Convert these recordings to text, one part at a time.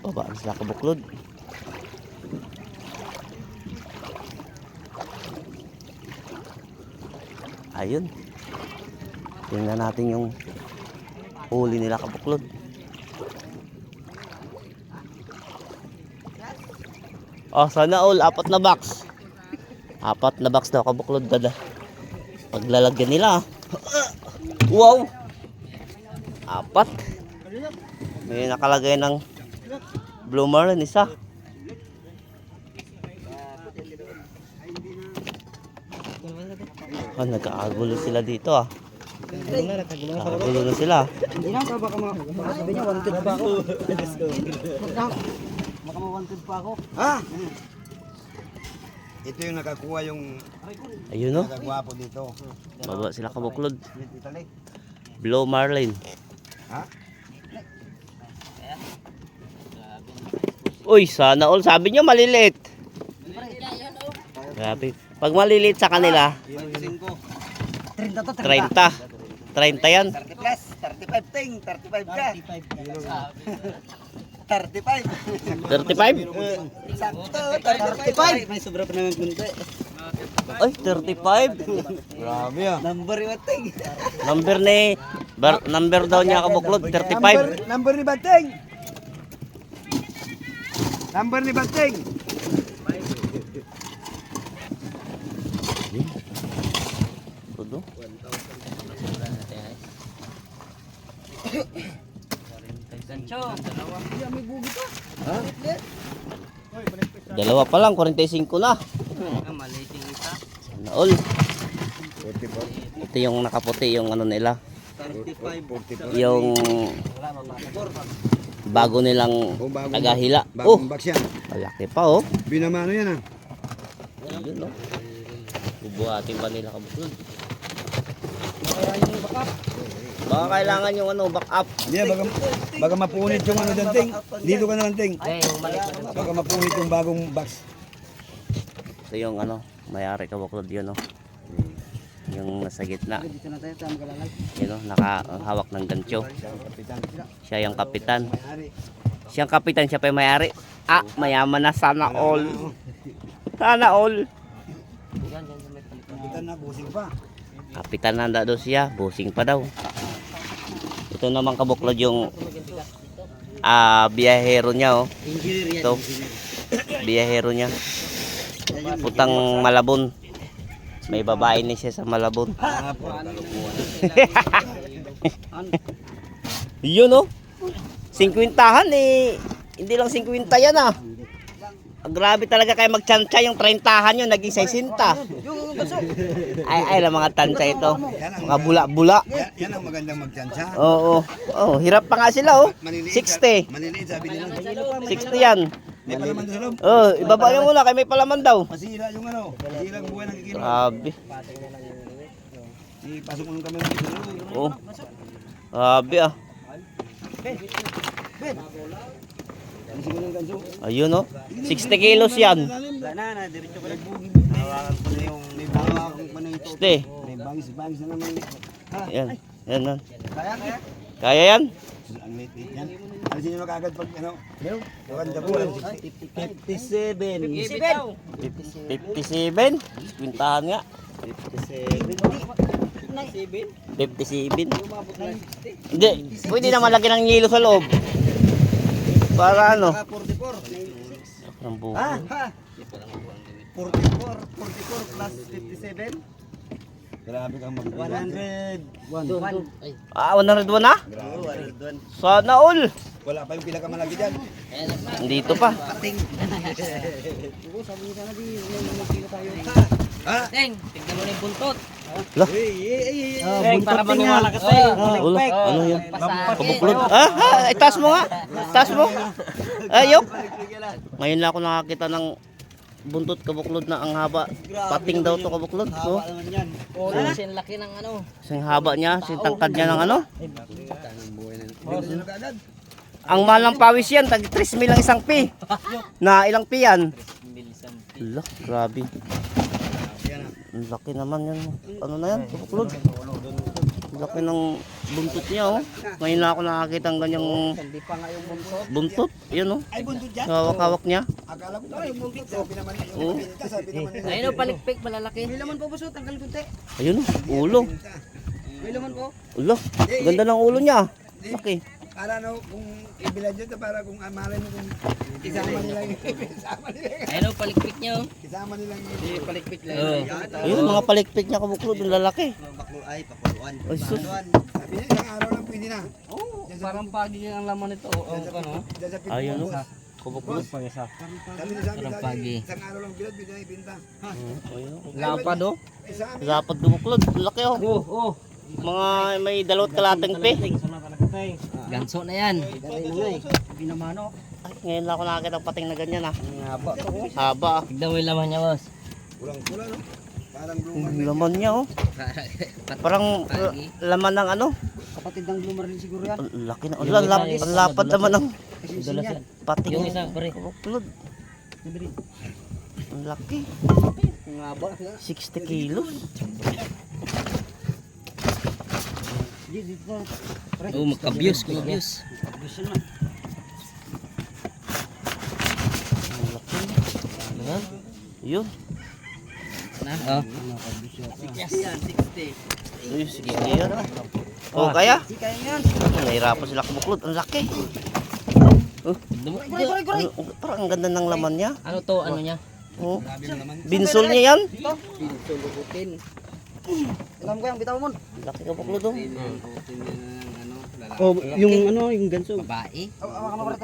Baba na sila kabuklod. Ayun. Tingnan natin yung huli nila kabuklod. Oh, sana all. 4 na box. 4 na box daw kabuklod dada. Paglalagyan nila. Wow! 4. May nakalagay ng blue marlin isa. Oh, nagkakagulo sila dito ah. Nagkakagulo na sila. Hindi na, baka sabi niya, wanted pa ako. Baka ma-wanted pa ako. Ah! Ito yung nakakuha yung Ayun no. nagagwapo dito. Baba sila kabuklod. Blue marlin. Ha? Uy, sana all. Sabi niyo maliliit. Grabe. Pag maliliit sa kanila, 30 to, 30. 30 yan. 30 plus, 35 ting, 35 ka. 35. 35? Sakto, 35. May sobra pa naman kunti. Ay, 35. Grabe ah. Number yung ting. Number daw niya kabuklod, 35. Number ni Bateng. Number ni Bateng. Tudo. Dalawa pa lang, 45 na. Sana all. Ito yung nakaputi, yung ano nila. 45. Yung bago nilang tagahila. Oh, Bagong box yan. malaki pa oh. Binamano yan ah. Ayun no. Bubuhatin pa nila kabuklod. Baka kailangan yung ano, back up. Hindi, baga mapunit yung ano dyan, ting. Dito ka na lang, ting. Baga mapunit yung bagong box. Ito yung ano, mayari kabuklod yun no. Yung nasa gitna. Yun no, nakahawak ng gancho. Siya yung kapitan. Siyang kapitan, siya pa yung mayari. Ah, mayaman na sana all. Sana all. Kapitan na, busing pa. Kapitan na daw siya, busing pa daw. Ito naman kabuklod yung biyahero niya oh. Ito, biyahero niya. Putang Malabon. May babae ni siya sa Malabon. Yun oh. 50han eh. Hindi lang 50 yan ah. Grabe talaga kayo magtsansya, yung 30han yun, naging 60. Ay lang mga tansya ito. Mga bula-bula. Yan ang magandang magtsansya. Oo. Oh, hirap pa nga sila oh. 60. Maliliit sabi nila. 60 yan. May palaman sa loob. Oh, ibaba niyo muna kay may palaman daw. Masira yung ano. Masira ang buhay ng kikilo. Grabe. Ipasok mo ng kamera dito. Oh. Grabe ah. Ayun oh. 60 kilos yan. Na, diretso ko nagbugin. Hawakan ko na yung may hawakan ko na ito. 60. May bangis na naman. Yan. Yan. Kaya? Kaya yan? Ang late yan. Alisin nyo na kagad pag ano. Maganda po. 57. 57. Kwintahan nga. 57. Hindi. Pwede naman lagyan ng yelo sa loob. Para ano? 44. Ang buko. Ha? 44 plus 57. Grabe kang mag 101. 101 na? Grabe. Sana all. Wala pa yung pinakamalaki dyan. Dito pa. Pating. Sabi niya sana di magkilo tayo. Ha? Teng, tignan mo na yung buntot. Lah. Para maniwala ka tayo. Wala. Ano yan? Kabuklod. Itaas mo nga. Itaas mo. Ayok. Ngayon lang ako nakakita ng buntot kabuklod na ang haba. Pating daw to kabuklod. So, Naman yan. Kasi ang laki ng ano. sing haba niya, sing tangkad niya ng ano. Sino kagad? Ang mahal ng pawis yan, tag 3,000 lang isang pi. Na ilang pi yan? Ala, grabe. Ang laki naman yan. Ano na yan? Kabuklod. Laki ng buntot niya, oh. Ngayon na ako nakakita ng ganyang Hindi pa nga yung buntot. buntot. Yun, oh. Ay, buntot dyan. Hawak-hawak niya. Akala ko yung buntot. Sabi naman yung Oo. pinta, sabi naman nila. Ayun o, palikpik, malalaki. May laman po boso, tanggal kunti. Ayun, oh. Ulo. May laman po. Ulo. Ganda ng ulo niya. Laki. Para no, kung ibilad dyan, para kung malay mo kung isama nila isama nila Ayun o, palikpik niya o. isama nila Hindi, palikpik lang. Ayun, mga palikpik niya kabuklod. Yung lalaki. ay pakuluan. Ay, sus. Sabi niya, isang araw lang pwede na. Oo, parang pagi ang laman nito. Oo, ano? Dyan sa pinto. Ayun, oh. Kabuklod. Sabi niya, Parang pagi. isang araw lang bilad, pwede na ibinta. Ayun, oh. Lapad o. Isama. Dapat kabuklod. Laki, oh. Oo. Mga may dalawat kalating pe. Ganso na yan. Binamano. Ay, ngayon lang ako nakakita ng pating na ganyan, ah. Haba to. Haba, ah. Tignan mo yung laman niya, boss. Kulang-kula, no? Parang bloomer. Ang laman niya, oh. Parang laman ng ano. Kapatid ng bloomer rin siguro yan. Ang laki na. Ang lapad naman ng Dulas yan. pating. Yung isa, pare. Kabuklod. Ang laki. Ang haba. 60 kilos. Oo, magka-views. Mag-views. Ang laki. Ayan. Yun. Na? Oh. Ayun, 60 yan. Oh, kaya? Kaya yan. Nahirapan sila kabuklod. Ang laki. Oh, Guray. parang ang ganda ng laman niya. Ano to? Ano niya? Oh. Binsol niya yan. Sulugutin. Alam ko yung bitaw mo. Laki kabuklod, oh. Oh, yung ano, yung ganso. Babae.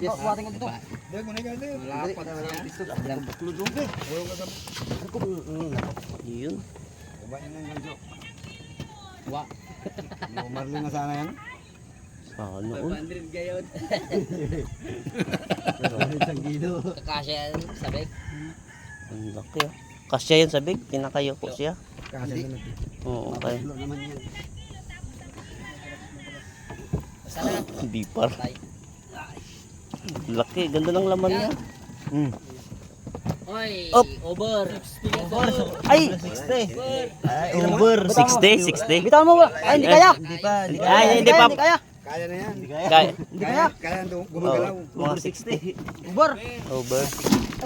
Diyan, kung nagano yun. Yun. Baba niya ng ganso. Wa. Marlin na sana yan. Ano, oh. 100 gayon. Kakasya yan, sabik. Ang laki, ah. Kasya yan sa big. Tinakayo ko siya. Kasi Oo, okay. naman yan. Sana. Hindi par. Laki. Ganda ng laman niya. Oy, Up. over. Ay! Over. 60. Bitaw mo ba? Ay, hindi kaya. Ay, hindi pa. Kaya na yan. Kaya. Kaya na gumagalaw. Mga 60. Over. Over.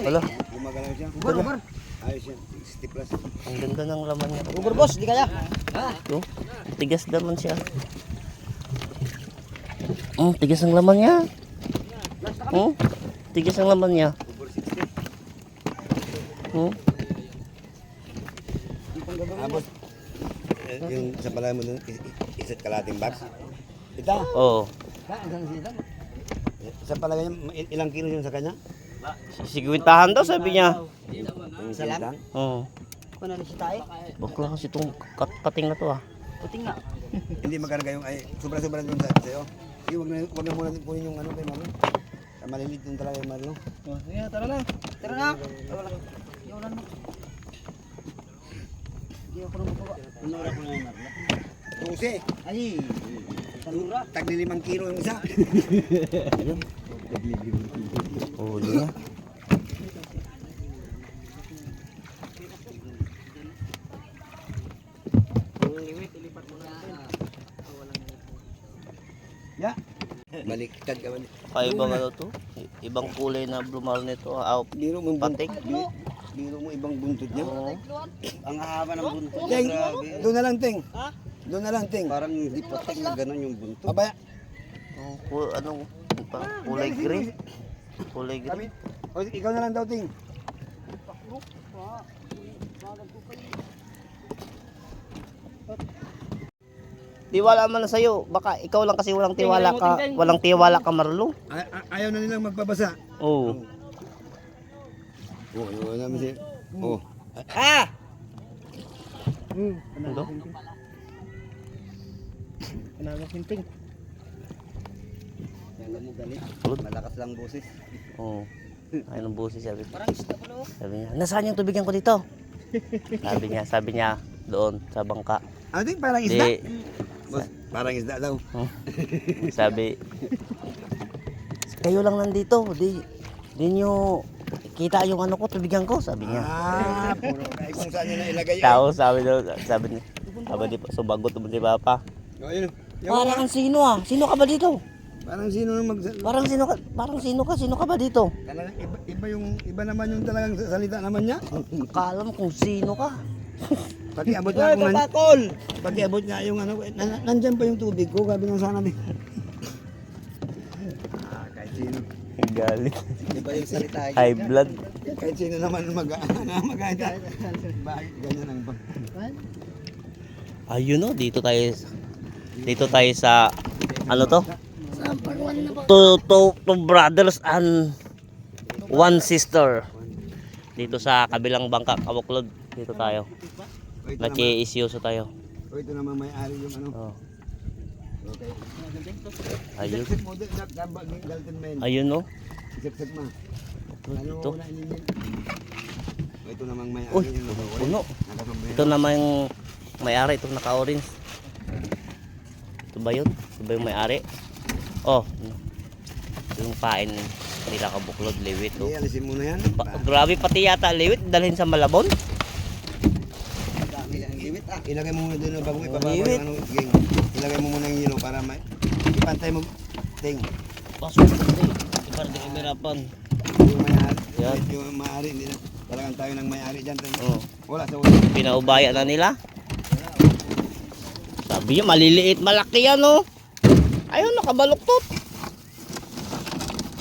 Wala. Gumagalaw siya. Over. Ayos yan. 60 plus. Ang ganda ng laman niya. Over, boss. Hindi kaya. Ito. Tigas naman siya. Tigas ang laman niya. Tigas ang laman niya. Over 60. Tapos, yung sa palay mo dun, isa't kalating box. Ita, Oo. sa palay niya, ilang kilo yun sa kanya? Sigwintahan daw sabi niya. Isa lang? Oo. Kung ano si tayo? Bakla kasi itong pating na to, ah. Puting nga. Hindi magkarga yung, ay, sobra-sobra dun sa'yo. Sige, wag na muna punin yung ano kay mami. Maliliit yung talaga yung Mario. Sige, tara na. Tara na. Yaw na. Hindi ako nang baba. Tinura ko na yung Mario. 12. Ay, tanura. Tagli 5 kilo yung isa. Ayun. Huli niya. Ya. Baliktad ka man. Kaibang ano to? Ibang kulay na blumar nito. Biro mo Patik. Biro mo ibang buntot niya. Oo. Ang haba ng buntot. Ting, doon na lang ting. Doon na lang ting. Parang hindi pating na gano'n yung buntot. Abaya. Anong kulay green? Kulay green. O, ikaw na lang daw ting. Tiwala man na sa'yo. Baka ikaw lang kasi walang tiwala ka. Walang tiwala ka, Marlo. Ayaw na nilang magbabasa. Oo. Oo, yun namin siya. Oo. Ah! Ano? Kanagang sinting. Yan mo galit. Malakas lang boses. Oo. Ayun ang boses sabi. Parang isda pala oh. Sabi niya, nasaan yung tubigan ko dito? Sabi niya, doon sa bangka. Ano ting parang isda? Di, Boss, parang isda daw. sabi, kayo lang nandito, di nyo kita yung ano ko, tubigan ko, sabi niya. Puro kung saan niya na ilagay. Tao, sabi niya, subagot mo si Papa. O, yun. Parang ang sino ah. Sino ka ba dito? Parang sino nang Parang sino ka? Parang sino ka? Sino ka ba dito? Talagang iba naman yung talagang salita naman niya. Akala mo kung sino ka. Pag-iabot nga ako Papakol! Pag-iabot nga yung ano, nandyan pa yung tubig ko, gabi ng sana din. Kahit sino. Galit. Iba yung salita. High blood. Kahit sino naman mag-aita. Bakit ganyan ang pag... Ayun no, dito tayo sa ano to? Two brothers and one sister. Dito sa kabilang bangka, Kabuklod. Dito tayo. Naki-isyoso tayo. O ito naman may-ari yung ano. Oh. Okay. Ayun. Isip mo, galtin men. Ayun no. Isip mo. Ano Ito. una inigin? O ito namang may-ari Uy, yung puno. nakasombrero. Ito naman yung may-ari, ito naka-orange. Ito ba yun? Ito ba yung may-ari? Oh, ito yung pain nila Kabuklod, liwit. Oh. Sige, alisin mo na yan. Grabe pati yata liwit, dalhin sa Malabon. Dami ang limit ah. Ilagay mo muna doon bago ipababa Liwit. yung ano, ging. Ilagay mo muna yung yelo para ipantay mo. Ting. Pasok ito para di kamerapan. Yung may-ari. Yan. Yung may-ari, hindi na. Talagang tayo ng may-ari dyan. Oh. Wala sa ulo. Pinaubaya na nila. Sabi niya maliliit, malaki yan oh. Ayun, nakabaluktot.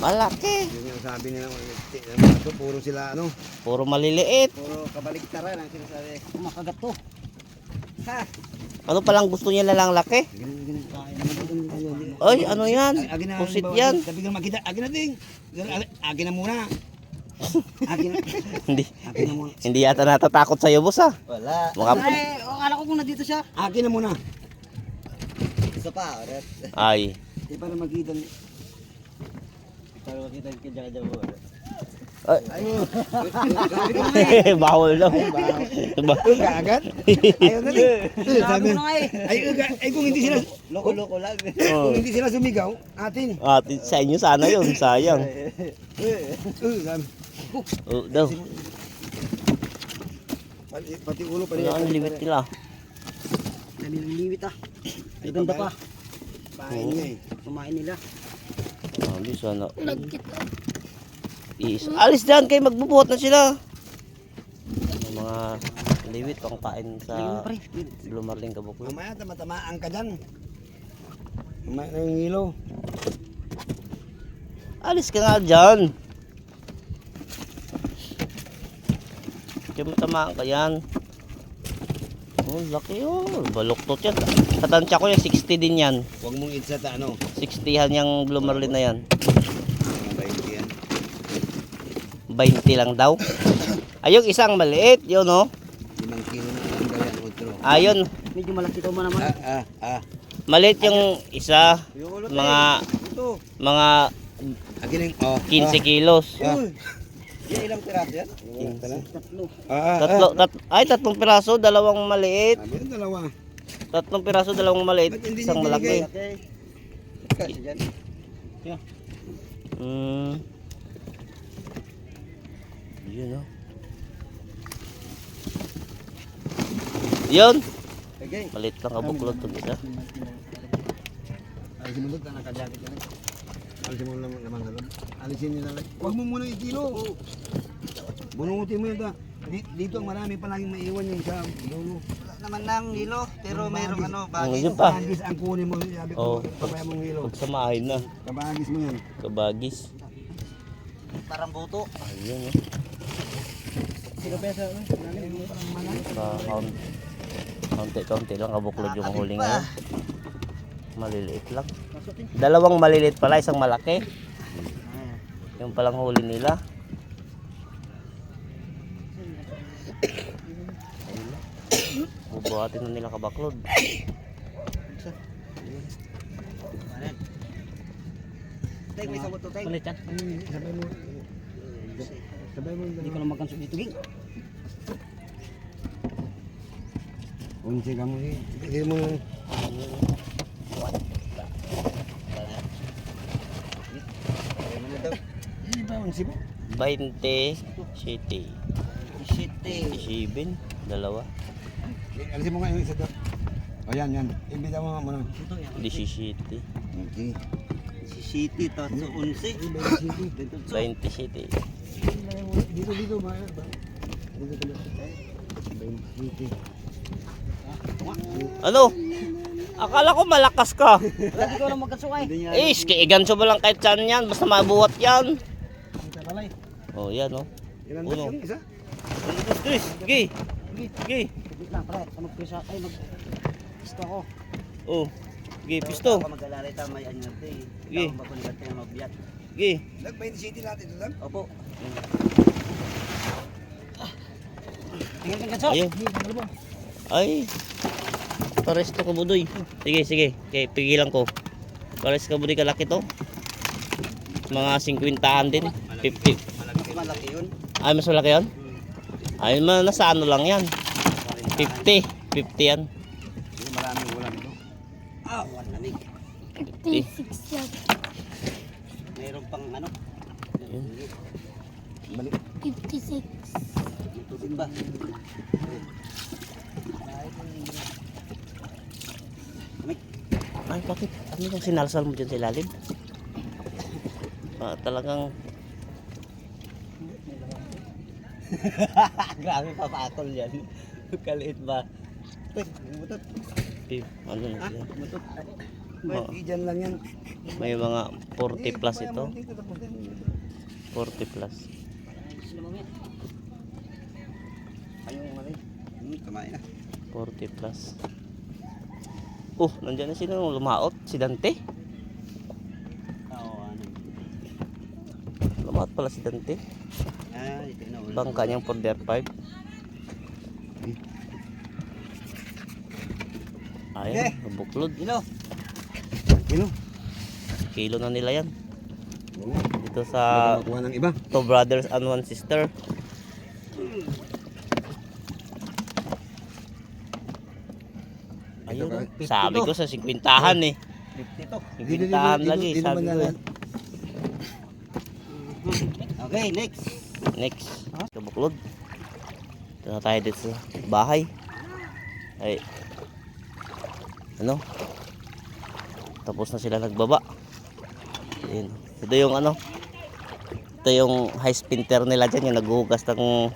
Malaki. Yun yung sabi nila. Mga to, puro sila ano. Puro maliliit. Puro kabaligtaran ang sinasabi. Kumakagat to. Ha? Ano palang gusto niya lang laki? Ay, ano yan? Pusit yan. Sabi ko makita. Agin na ting. Agin na muna. Agin na. Hindi. Agin na muna. Hindi yata natatakot sa'yo, boss ah. Wala. Mga Ay, akala ko kung nandito siya. Agin na muna. Isa pa. Ulit. ay. Di para makita. Para makita yung kanya-kanya mo. Ay. Bawal daw. Uga agad. Ayaw na rin. Sabi mo na nga eh. Ay uga. Ay kung hindi sila. Loko-loko lang. Oh. Kung hindi sila sumigaw. Atin. At sa inyo sana yun, sayang. Sabi. Oh, daw. Pati ulo pa rin. Ano ang limit nila? Dami ng limit ah. Ay ganda pa. Pahin niya eh. Kumain nila. Sabi sana. Alis dyan kayo, magbubuhat na sila. Yung mga liwit pang kain sa Blue Marlin Kabuklod. Mamaya tama-tamaan ka dyan. Mamaya na yung hilo. Alis ka nga dyan. Kaya matamaan ka yan. Oh, laki oh. Baluktot yan. Sa tansya ko yan, 60 din yan. Huwag mong itsa ta ano. 60han yung Blue Marlin na yan. Mga 20 yan. 20 lang daw. Ayun, isang maliit. Yun oh. 5 kilo na ang ganyan. Otro. Ayun. Medyo malaki to man naman. Maliit yung isa. Yung ulo Mga Ito. mga Akin yung. Oh. 15 kilos. Yan ilang piraso yan? Tatlo. Tatlong piraso, dalawang maliit. Sabi yung dalawa. Tatlong piraso, dalawang maliit, Ba't hindi isang niyo malaki. Okay. Kasi dyan. Yun oh. Yun. Okay. Maliit lang Kabuklod itong isa. Alisin mo doon, naka-jacket yan. Alisin mo naman sa loob. Alisin nila lang. Huwag mo muna ikilo. Bunutin mo yun ta. Dito ang marami palaging maiwan yung sa dulo. Wala naman ng hilo. Pero mayroong ano. Ano Bagay. yun pa? Kabagis ang kunin mo. Sabi ko, Oh. papaya mong hilo. Pagsamahin na. Kabagis mo yan. Kabagis. Parang buto. Ayun oh. Sino pa sa Kaunti-kaunti lang Kabuklod yung huli ngayon. Maliliit lang. Dalawang maliliit pala, isang malaki. Yung palang huli nila. Bubuhatin na nila Kabuklod. Tek, may sabot to, Tek. Sabay mo. Sabay mo. Hindi ko na magkansok dito, Ging. Unsi ka mo eh. Hindi mo. Hindi ba unsi mo? 20 city. Shit, 7, dalawa. Alisin mo nga yung isa doon. O yan, yan. Ibita mo muna. Ito yan. 17. Okay. Si City, tapos 11. 27. Dito, dito, ba? Dito, dito. 20. Ano? Akala ko malakas ka. Lagi ko na magkasukay. Eh, iganso mo lang kahit saan yan. Basta mabuhat yan. Ito palay. Oh, yan oh. Ilan Uno. yung isa? Chris, sige. Sige. Wait lang, pare. Mag-pisa. Ay, mag-pista ko. Oh. Sige, pisto. Ako mag-alalay tayo may ano natin. Sige. Ikaw makuligat tayo mabiyat. Sige. Nag-20 city natin ito lang. Opo. Tingnan ka ganso. Ayun. Ay. Pares to kabudoy. Sige, sige. Okay, pigilan ko. Pares kabudoy kalaki to. Mga 50-an din. 50. Malaki yun. Ay, mas malaki yan? Ay, nasa ano lang yan. 50. 50 yan. Maraming ulam ito. Ah, wala lamig. 56 yan. Mayroon pang ano. Ayun. Balik. 56. May tubig ba? Ay, bakit? Ano yung sinalsal mo dyan sa ilalim? Talagang Grabe papakol yan. Kaliit ba? Mutot. ano na siya? Mutot. Oo. Diyan lang yan. May mga 40 plus ito. Dito, tapos yan. 40 plus. Sino mo yan? Ayun, mali. Kumain na. 40 plus. Oh, nandiyan na sino lumaot? Si Dante? Oo, ano. Lumaot pala si Dante. Ah, ito na. Bangka niyang 4-5. Ayun, nabuklod. Ilo. Kino? Kilo na nila yan. Dito sa Kuha ng iba. 2 brothers and 1 sister. Ayun, Ito, sabi ko sa 50-han eh. 50 to. 50-han lagi, sabi ko eh. Okay, next. Next, kabuklod. Ito na tayo dito sa bahay. Ay, ano? Tapos na sila nagbaba. Ayun. Ito yung ano? Ito yung high spinter nila dyan, yung naghuhugas ng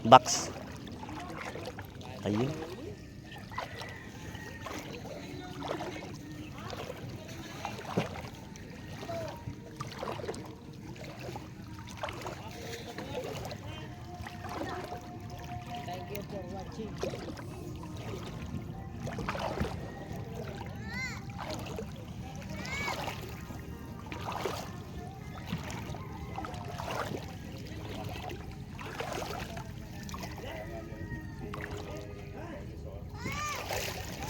box. Ayun.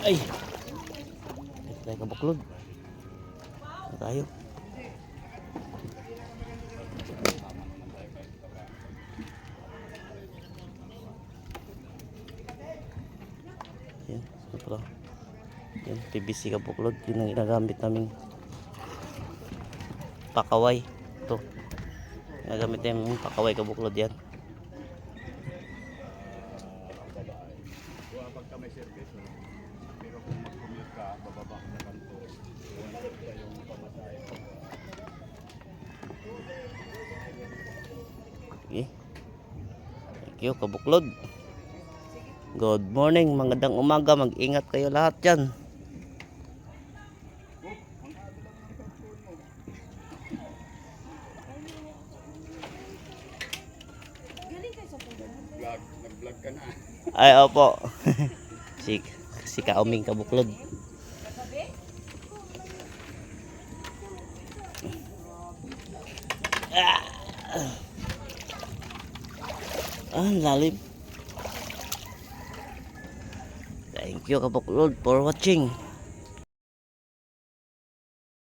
Ay. Ito tayo kabuklod. Ito tayo. Yan, ito. Yan, PVC kabuklod. Yun ang ginagamit naming pakaway. Ito. Ginagamit namin pakaway kabuklod yan. Okay. Thank you, kabuklod. Good morning, magandang umaga. Mag-ingat kayo lahat dyan. Nag-vlog ka na. Ay, opo. si Kauming kabuklod. Lalim. Thank you kabuklod for watching.